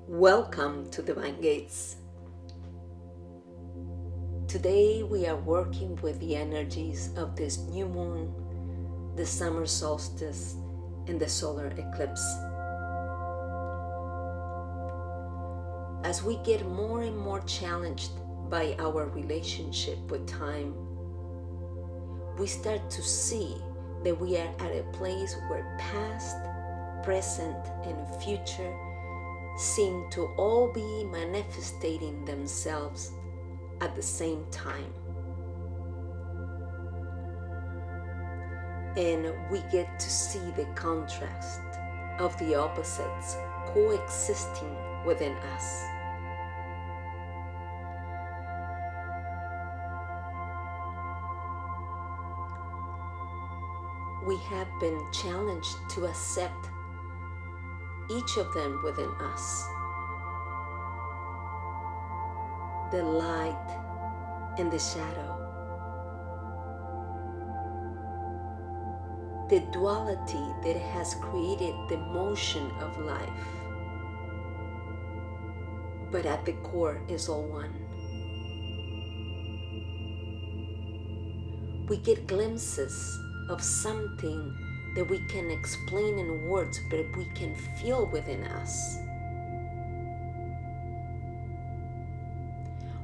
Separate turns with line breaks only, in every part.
Welcome to Divine Gates. Today we are working with the energies of this new moon, the summer solstice, and the solar eclipse. As we get more and more challenged by our relationship with time, we start to see that we are at a place where past, present, and future seem to all be manifesting themselves at the same time. And we get to see the contrast of the opposites coexisting within us. We have been challenged to accept each of them within us. The light and the shadow. The duality that has created the motion of life. But at the core is all one. We get glimpses of something that we can explain in words, but we can feel within us.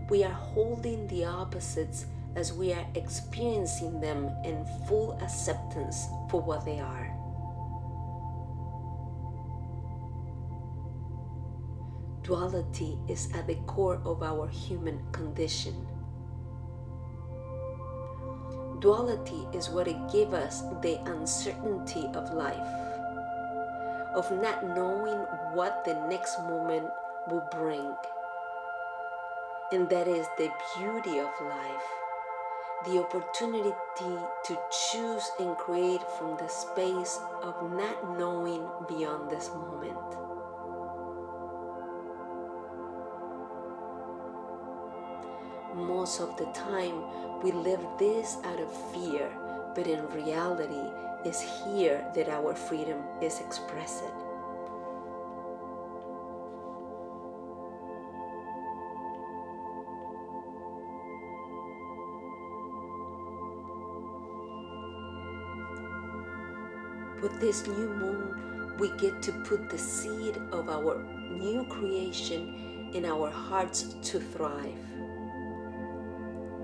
We are holding the opposites as we are experiencing them in full acceptance for what they are. Duality is at the core of our human condition. Duality is what it gives us the uncertainty of life, of not knowing what the next moment will bring. And that is the beauty of life, the opportunity to choose and create from the space of not knowing beyond this moment. Most of the time, we live this out of fear, but in reality, it's here that our freedom is expressed. With this new moon, we get to put the seed of our new creation in our hearts to thrive.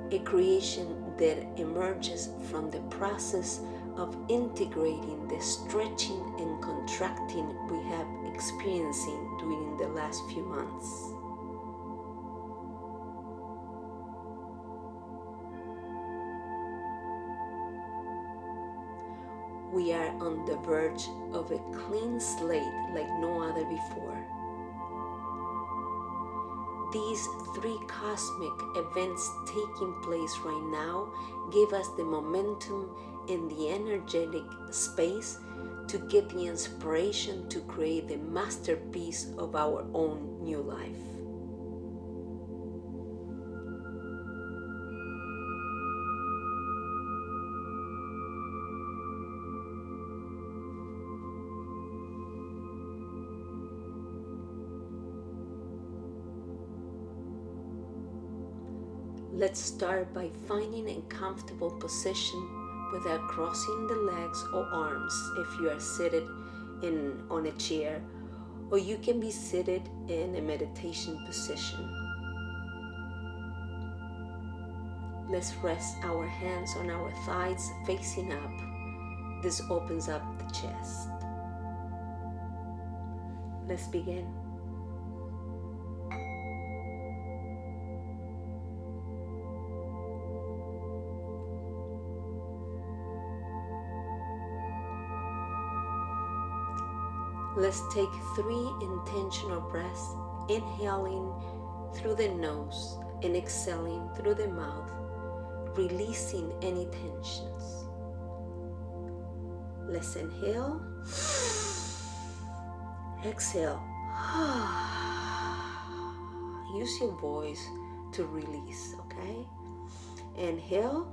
A creation that emerges from the process of integrating the stretching and contracting we have experiencing during the last few months. We are on the verge of a clean slate like no other before. These three cosmic events taking place right now give us the momentum and the energetic space to get the inspiration to create the masterpiece of our own new life. Let's start by finding a comfortable position without crossing the legs or arms if you are seated on a chair, or you can be seated in a meditation position. Let's rest our hands on our thighs facing up. This opens up the chest. Let's begin. Let's take 3 intentional breaths, inhaling through the nose and exhaling through the mouth, releasing any tensions. Let's inhale, exhale. Use your voice to release, okay? Inhale,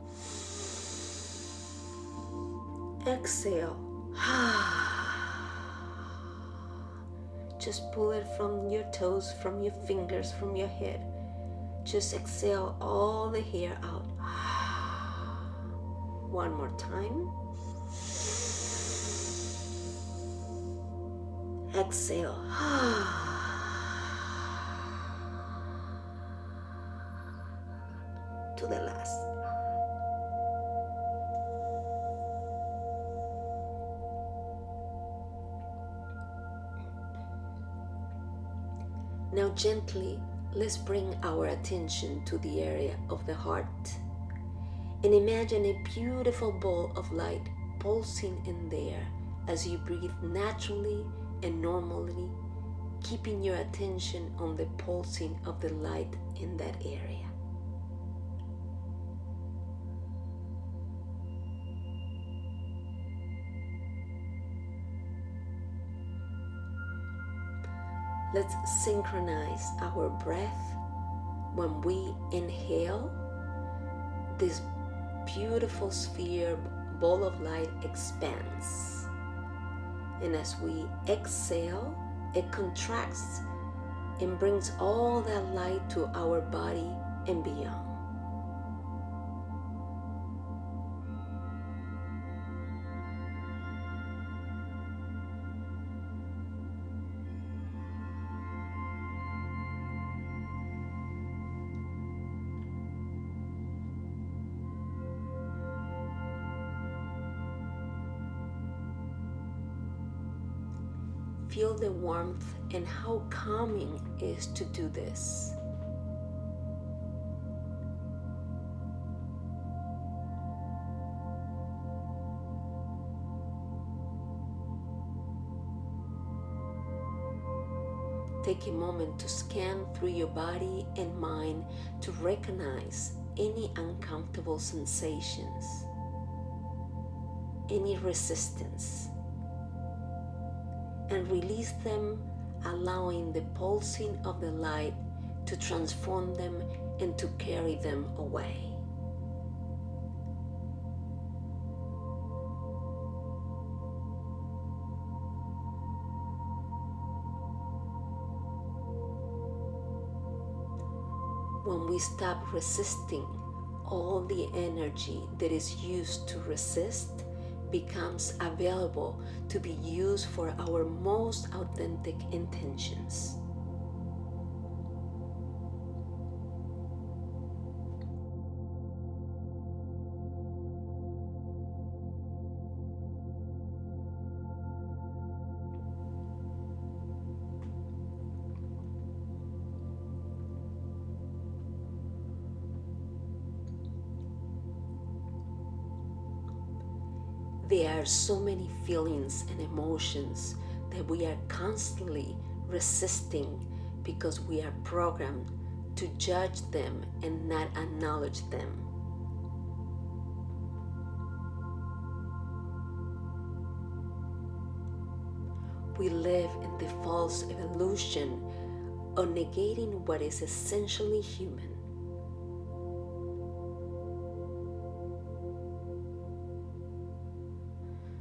exhale. Just pull it from your toes, from your fingers, from your head. Just exhale all the hair out. One more time. Exhale. To the last. Now gently, let's bring our attention to the area of the heart and imagine a beautiful ball of light pulsing in there as you breathe naturally and normally, keeping your attention on the pulsing of the light in that area. Let's synchronize our breath. When we inhale, this beautiful sphere ball of light expands. And as we exhale, it contracts and brings all that light to our body and beyond. Feel the warmth and how calming it is to do this. Take a moment to scan through your body and mind to recognize any uncomfortable sensations, any resistance, and release them, allowing the pulsing of the light to transform them and to carry them away. When we stop resisting, all the energy that is used to resist becomes available to be used for our most authentic intentions. There are so many feelings and emotions that we are constantly resisting because we are programmed to judge them and not acknowledge them. We live in the false illusion of negating what is essentially human.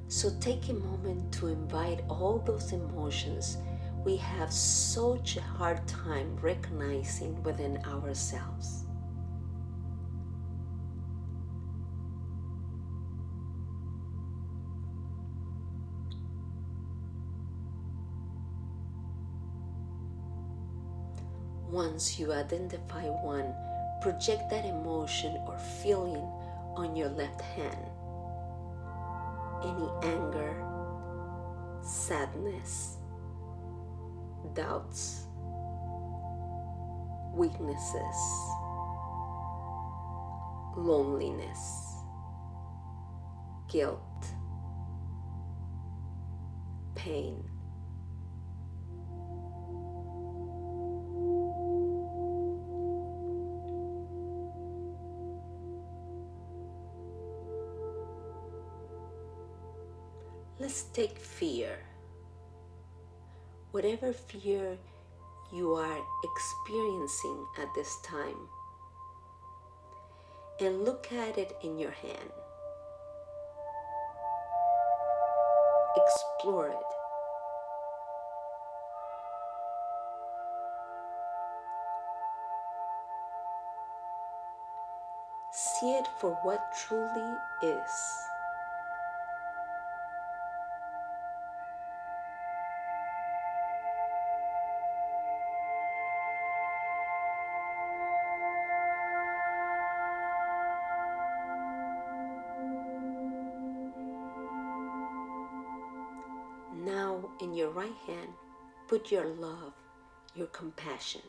So take a moment to invite all those emotions we have such a hard time recognizing within ourselves. Once you identify one, project that emotion or feeling on your left hand. Any anger, sadness, doubts, weaknesses, loneliness, guilt, pain. Let's take fear. Whatever fear you are experiencing at this time, and look at it in your hand. Explore it. See it for what truly is. Now, in your right hand, put your love, your compassion.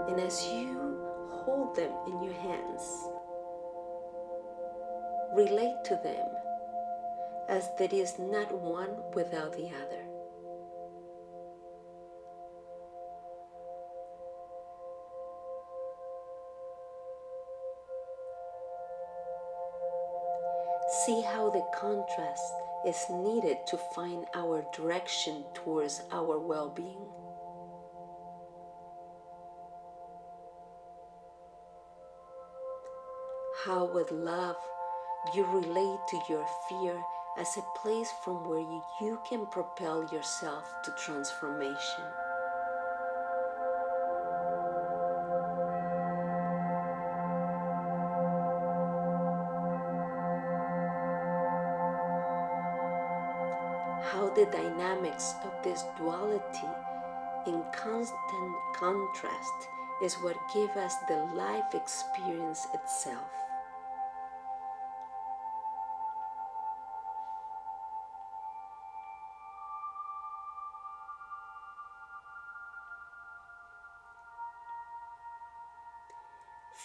And as you hold them in your hands, relate to them as there is not one without the other. See how the contrast is needed to find our direction towards our well-being. How with love you relate to your fear as a place from where you can propel yourself to transformation. How the dynamics of this duality in constant contrast is what gives us the life experience itself.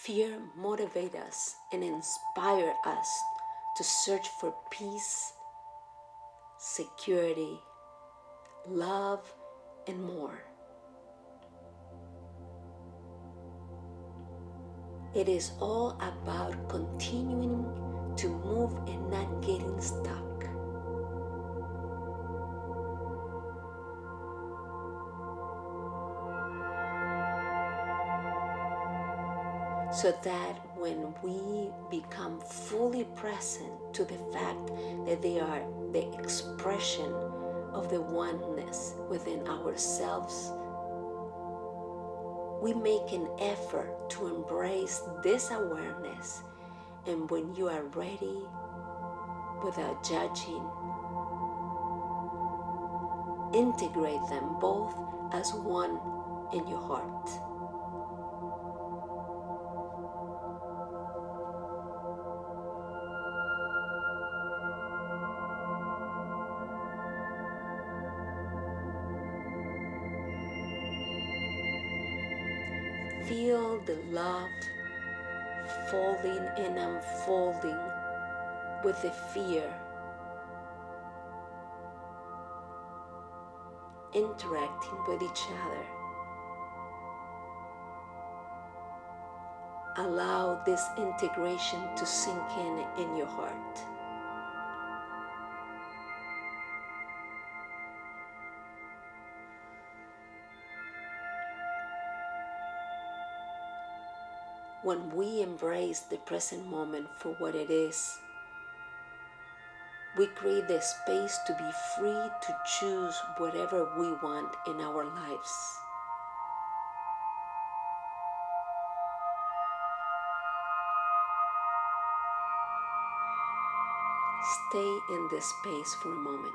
Fear motivates us and inspires us to search for peace, security, love, and more. It is all about continuing to move and not getting stuck. So that when we become fully present to the fact that they are the expression of the oneness within ourselves, we make an effort to embrace this awareness, and when you are ready, without judging, integrate them both as one in your heart. Feel the love folding and unfolding with the fear, interacting with each other. Allow this integration to sink in your heart. When we embrace the present moment for what it is, we create the space to be free to choose whatever we want in our lives. Stay in this space for a moment.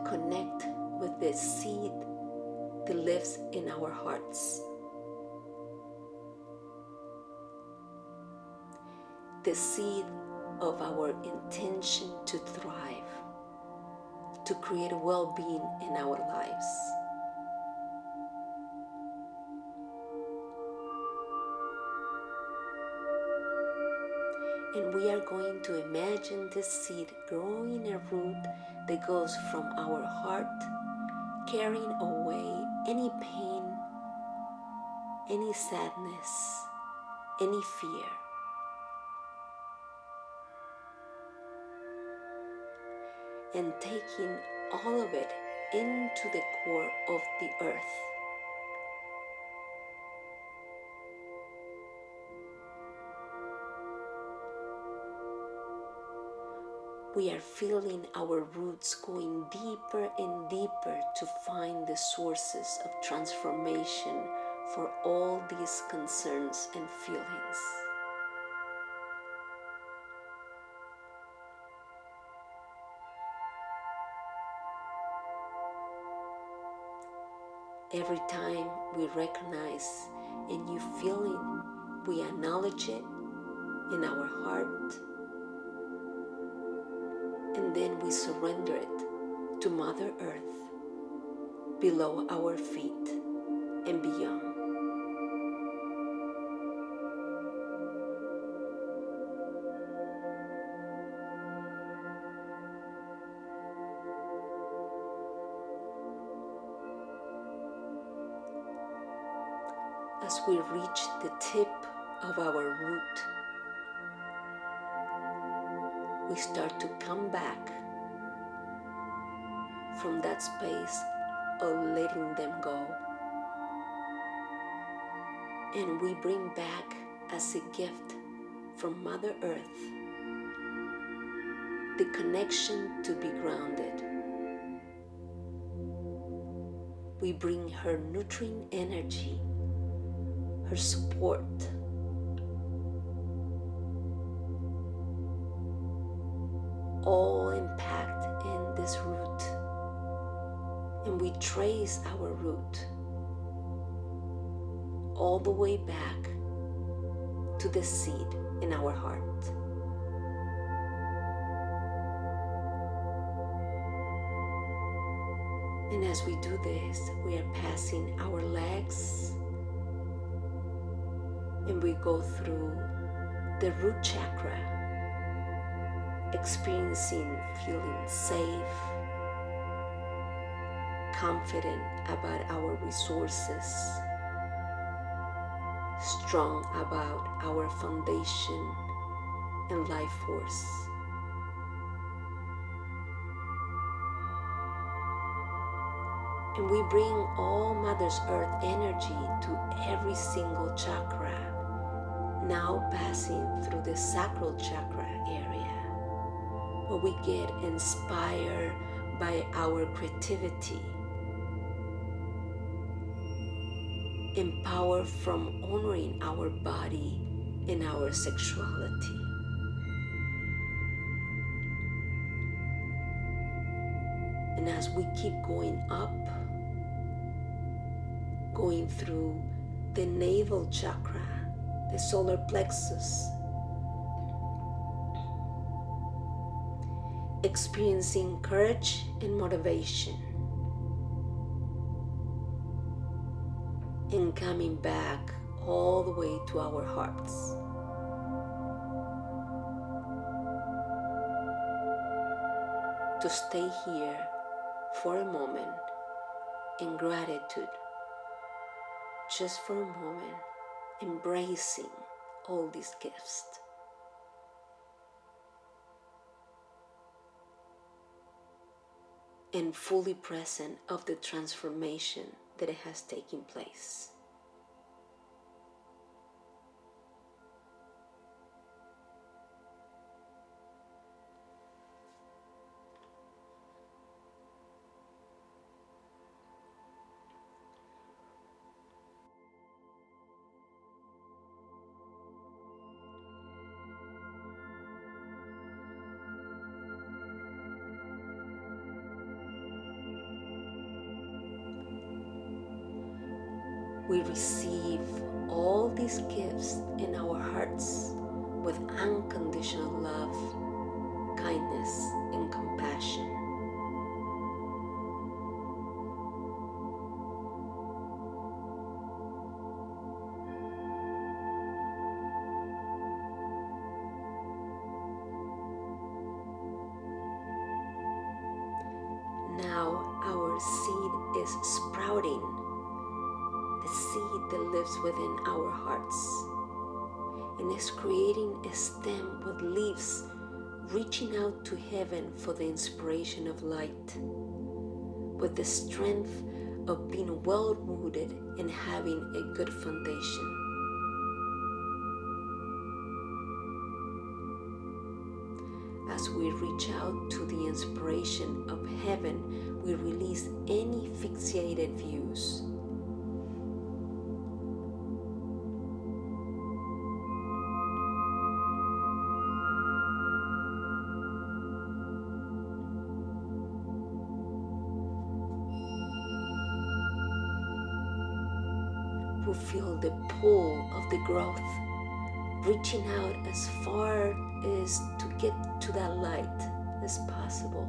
connect with the seed that lives in our hearts. The seed of our intention to thrive, to create well-being in our lives. And we are going to imagine this seed growing a root that goes from our heart, carrying away any pain, any sadness, any fear. And taking all of it into the core of the earth. We are feeling our roots going deeper and deeper to find the sources of transformation for all these concerns and feelings. Every time we recognize a new feeling, we acknowledge it in our heart, and then we surrender it to Mother Earth below our feet and beyond. As we reach the tip of our root, we start to come back from that space of letting them go. And we bring back as a gift from Mother Earth the connection to be grounded. We bring her nurturing energy, her support, all impact in this root, and we trace our root all the way back to the seed in our heart. And as we do this, we are passing our legs, and we go through the root chakra, experiencing feeling safe, confident about our resources, strong about our foundation and life force. And we bring all Mother's Earth energy to every single chakra, now passing through the sacral chakra area, where we get inspired by our creativity, empowered from honoring our body and our sexuality. And as we keep going up, going through the navel chakra, the solar plexus, experiencing courage and motivation, and coming back all the way to our hearts. To stay here for a moment in gratitude, just for a moment, embracing all these gifts. And fully present of the transformation that has taken place. we receive all these gifts in our hearts with unconditional love, kindness, and compassion. Now our seed is sprouting, the seed that lives within our hearts, and is creating a stem with leaves reaching out to heaven for the inspiration of light, with the strength of being well rooted and having a good foundation. As we reach out to the inspiration of heaven, we release any fixated views. We feel the pull of the growth, reaching out as far as to get to that light as possible.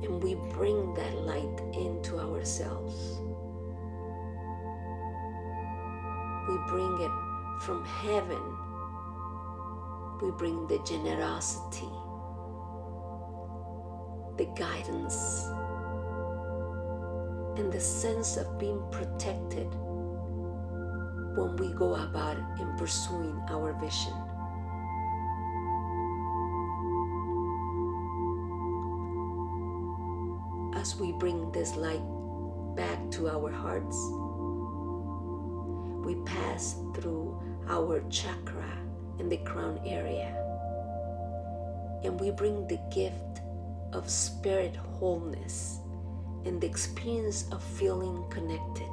And we bring that light into ourselves. We bring it from heaven. We bring the generosity, the guidance, and the sense of being protected when we go about in pursuing our vision. As we bring this light back to our hearts, we pass through our chakra in the crown area, and we bring the gift of spirit wholeness and the experience of feeling connected.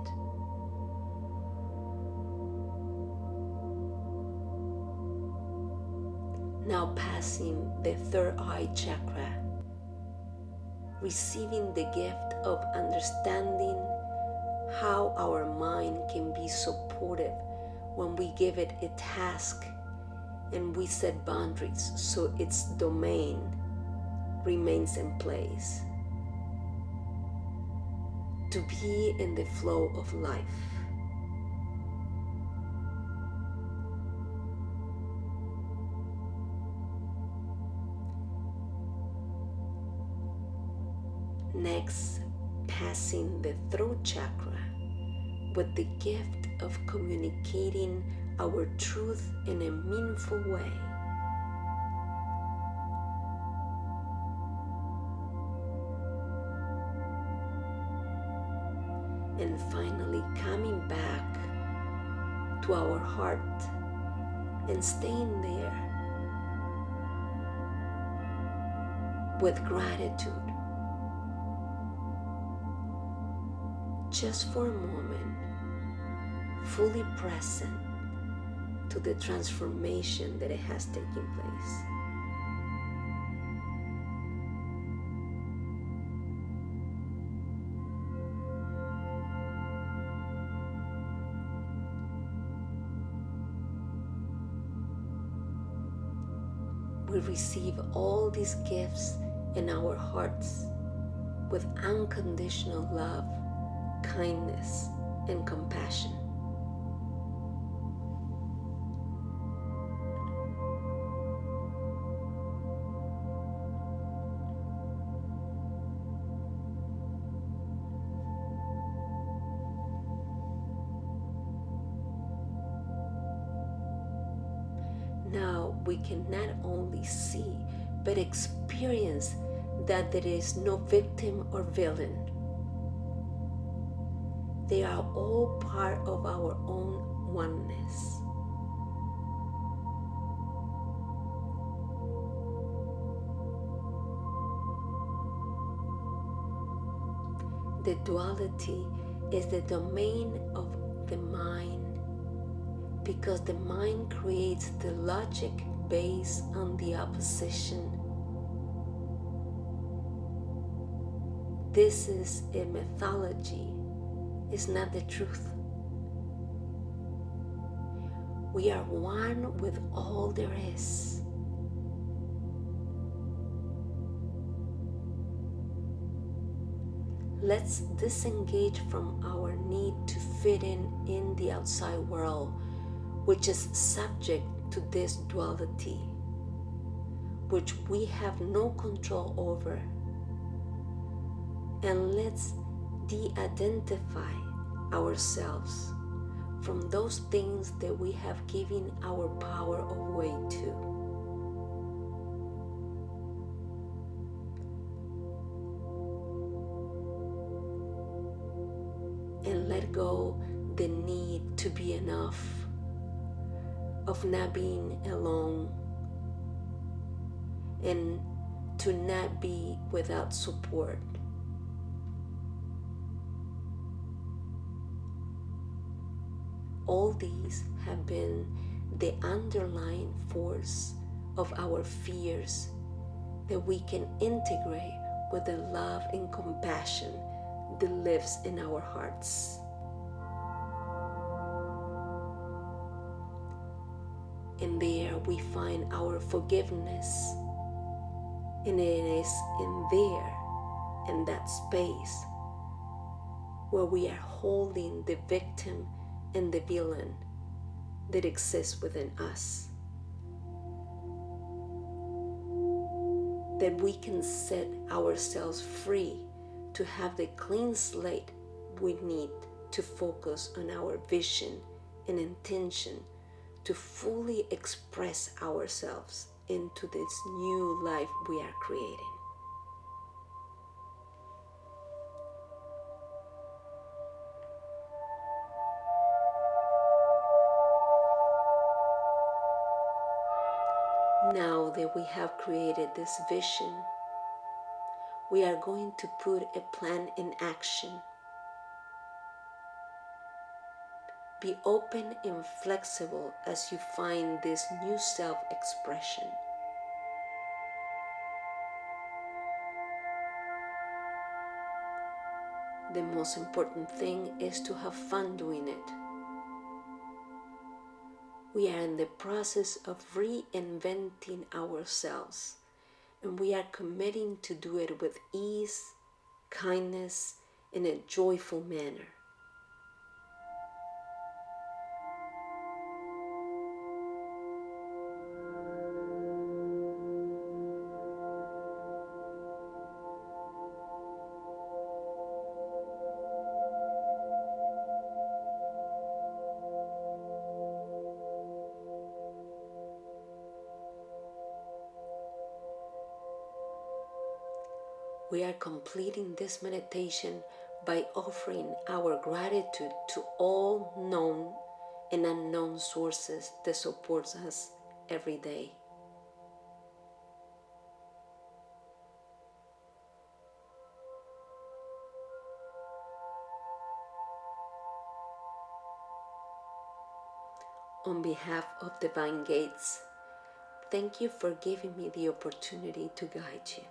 Now passing the third eye chakra, receiving the gift of understanding how our mind can be supportive when we give it a task and we set boundaries so its domain remains in place. To be in the flow of life. Next, passing the throat chakra with the gift of communicating our truth in a meaningful way. And finally coming back to our heart and staying there with gratitude, just for a moment, fully present to the transformation that it has taken place. We receive all these gifts in our hearts with unconditional love, kindness, and compassion. Now we can not only see but experience that there is no victim or villain. They are all part of our own oneness. The duality is the domain of the mind, because the mind creates the logic based on the opposition. this is a mythology, it's not the truth. We are one with all there is. Let's disengage from our need to fit in the outside world, which is subject to this duality, which we have no control over. And let's de-identify ourselves from those things that we have given our power away to. And let go the need to be enough, of not being alone, and to not be without support. All these have been the underlying force of our fears that we can integrate with the love and compassion that lives in our hearts. And there we find our forgiveness. And it is in that space, where we are holding the victim and the villain that exists within us, that we can set ourselves free to have the clean slate we need to focus on our vision and intention to fully express ourselves into this new life we are creating. Now that we have created this vision, we are going to put a plan in action. Be open and flexible as you find this new self-expression. The most important thing is to have fun doing it. We are in the process of reinventing ourselves, and we are committing to do it with ease, kindness, in a joyful manner. We are completing this meditation by offering our gratitude to all known and unknown sources that support us every day. On behalf of Divine Gates, thank you for giving me the opportunity to guide you.